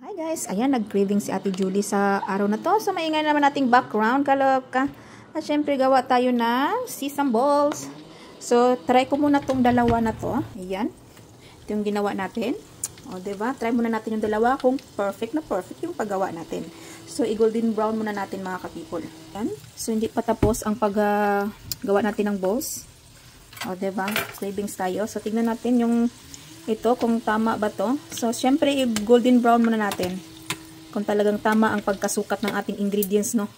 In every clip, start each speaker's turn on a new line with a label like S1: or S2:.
S1: Hi guys, ayan nag-craving si Ate Julie sa araw na to. So maingay naman nating background, kaloka. At syempre gawa tayo ng sesame balls. So try ko muna tong dalawa na to. Ayan. Ito yung ginawa natin. O diba? Try muna natin yung dalawa kung perfect na perfect yung paggawa natin. So i-golden brown muna natin mga ka-people. Ayan. So hindi pa tapos ang paggawa natin ng balls. O diba? Cravings tayo. So tignan natin yung ito, kung tama ba to. So, syempre, golden brown muna natin. Kung talagang tama ang pagkasukat ng ating ingredients, no?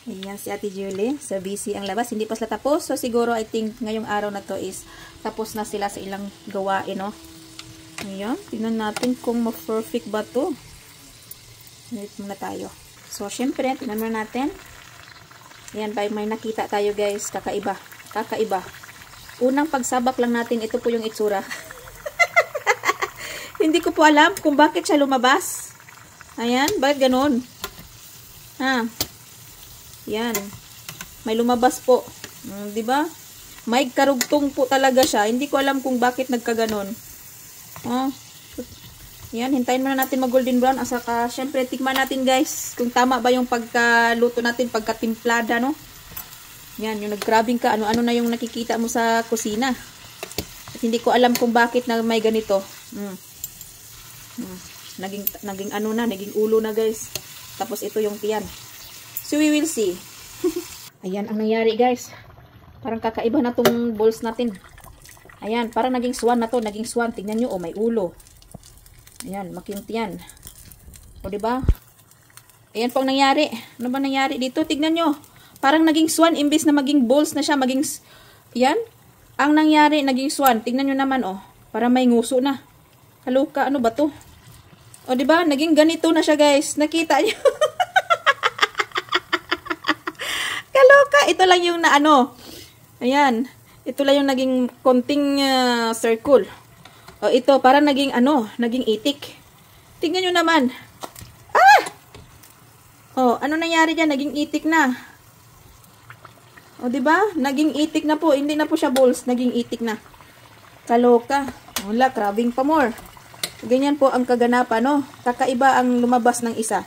S1: Ayan, si Ate Julie. So, busy ang labas. Hindi pa sila tapos. So, siguro, I think, ngayong araw na to is tapos na sila sa ilang gawain, no? Ayan, tingnan natin kung ma-perfect ba to. Wait muna tayo. So, syempre, tingnan muna natin. Ayan, may nakita tayo, guys. Kakaiba. Kakaiba. Unang pagsabak lang natin, ito po yung itsura. Hindi ko po alam kung bakit siya lumabas. Ayan, bakit ganun? Ha? Yan. May lumabas po. Diba? May karugtong po talaga siya. Hindi ko alam kung bakit nagkaganon. Yan, hintayin muna natin mag-golden brown. Asaka, syempre, tikman natin guys. Kung tama ba yung pagkaluto natin, pagkatimplada, no? Yan, yung nag-grabbing ka, ano-ano na yung nakikita mo sa kusina. At hindi ko alam kung bakit na may ganito. Naging ano na, naging ulo na guys. Tapos ito yung tiyan. So we will see. Ayan ang nangyari guys. Parang kakaiba na tong balls natin. Ayan, parang naging swan na to, naging swan. Tingnan nyo, oh, may ulo. Ayan, makintiyan. O diba? Ayan po ang nangyari. Ano ba nangyari dito? Tignan nyo. Parang naging swan, imbis na maging balls na siya, maging, yan, ang nangyari, naging swan. Tingnan nyo naman, oh, para may nguso na. Kaluka, ano ba to? O, diba, naging ganito na siya, guys. Nakita nyo? Kaluka, ito lang yung na, ano, ayan, ito lang yung naging konting circle. O, ito, parang naging, ano, naging itik. Tingnan nyo naman. Ah! O, ano nangyari dyan? Naging itik na. O, diba? Naging itik na po. Hindi na po siya balls. Naging itik na. Kaloka. Wala, crabbing pa more. Ganyan po ang kaganapan, no? Kakaiba ang lumabas ng isa.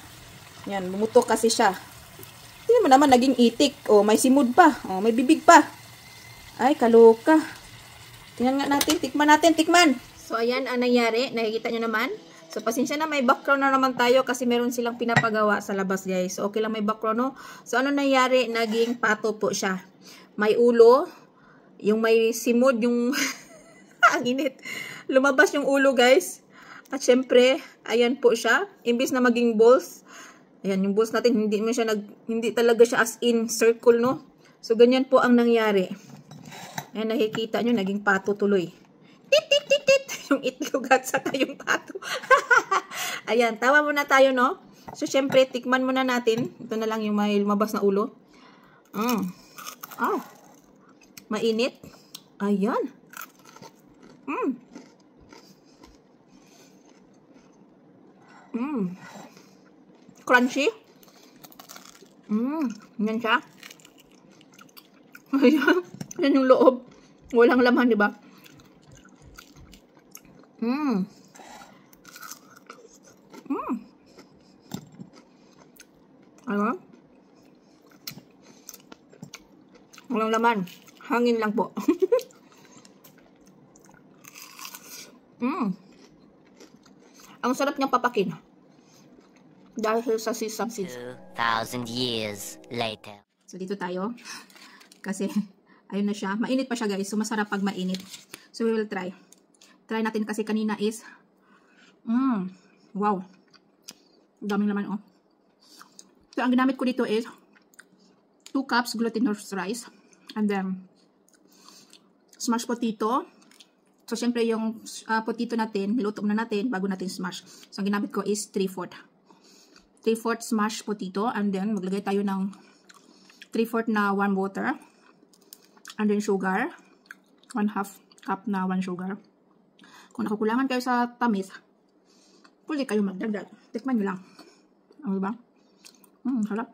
S1: Yan, bumutok kasi siya. Tingnan mo naman, naging itik. O, may simud pa. O, may bibig pa. Ay, kaloka. Tingnan nga natin. Tikman natin, tikman. So, ayan ang nangyari. Nakikita nyo naman. So, pasensya na, may background na naman tayo kasi meron silang pinapagawa sa labas, guys. So, okay lang may background, no? So, ano nangyari? Naging pato po siya. May ulo, yung may simod, yung ang init. Lumabas yung ulo, guys. At syempre, ayan po siya. Imbis na maging balls, ayan, yung balls natin, hindi talaga siya as in circle, no? So, ganyan po ang nangyari. Ayan, nakikita nyo, naging pato tuloy. Yung itlog at saka yung pato. Ayan, tawa muna tayo, no? So, syempre, tikman muna natin. Ito na lang yung may lumabas na ulo. Mainit. Ayan. Crunchy. Yan siya. Ayan. Yan yung loob. Walang laman, di ba? Ano? Walang laman. Hangin lang po. Ang sarap niyang papakin. Dahil sa sesame seeds.
S2: 2,000 years later.
S1: So, dito tayo. Kasi, ayun na siya. Mainit pa siya, guys. So, masarap pag mainit. So, we will try. Try natin kasi kanina is wow. Daming naman, oh. So, ang ginamit ko dito is 2 cups glutinous rice. And then, smashed potato. So, syempre yung potato natin, niluto na natin bago natin smash. So, ang ginamit ko is 3/4. 3/4 smashed potato. And then, maglagay tayo ng 3/4 na warm water. And then, sugar. 1/2 cup na 1 sugar. Kung nakukulangan kayo sa tamis, pwede kayo magdagdag. Tikman nyo lang. O, diba? Sarap.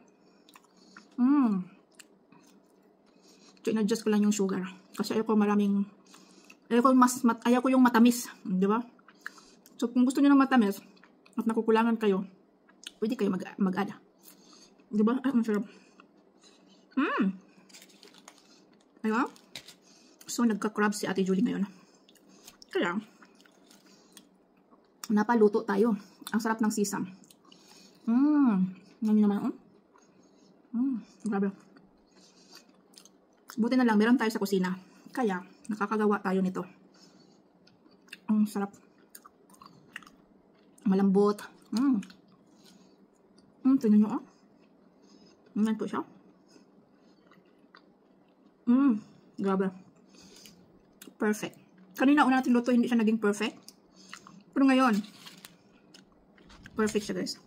S1: So, in-adjust ko lang yung sugar. Kasi ayoko maraming Ayaw ko yung matamis, di ba? So kung gusto niyo ng matamis, at nakukulangan kayo, pwede kayo mag-add. Diba? Ay, masarap. Ayun. So, nagka-crab si Ate Julie ngayon. Kaya, napaluto tayo. Ang sarap ng sisam. Ngayon naman, grabe. Buti na lang, meron tayo sa kusina. Kaya, nakakagawa tayo nito. Ang sarap. Malambot. Tingnan nyo, Tingnan po siya. Grabe. Perfect. Kanina una natin luto, hindi siya naging perfect. Pero ngayon, perfect siya, guys.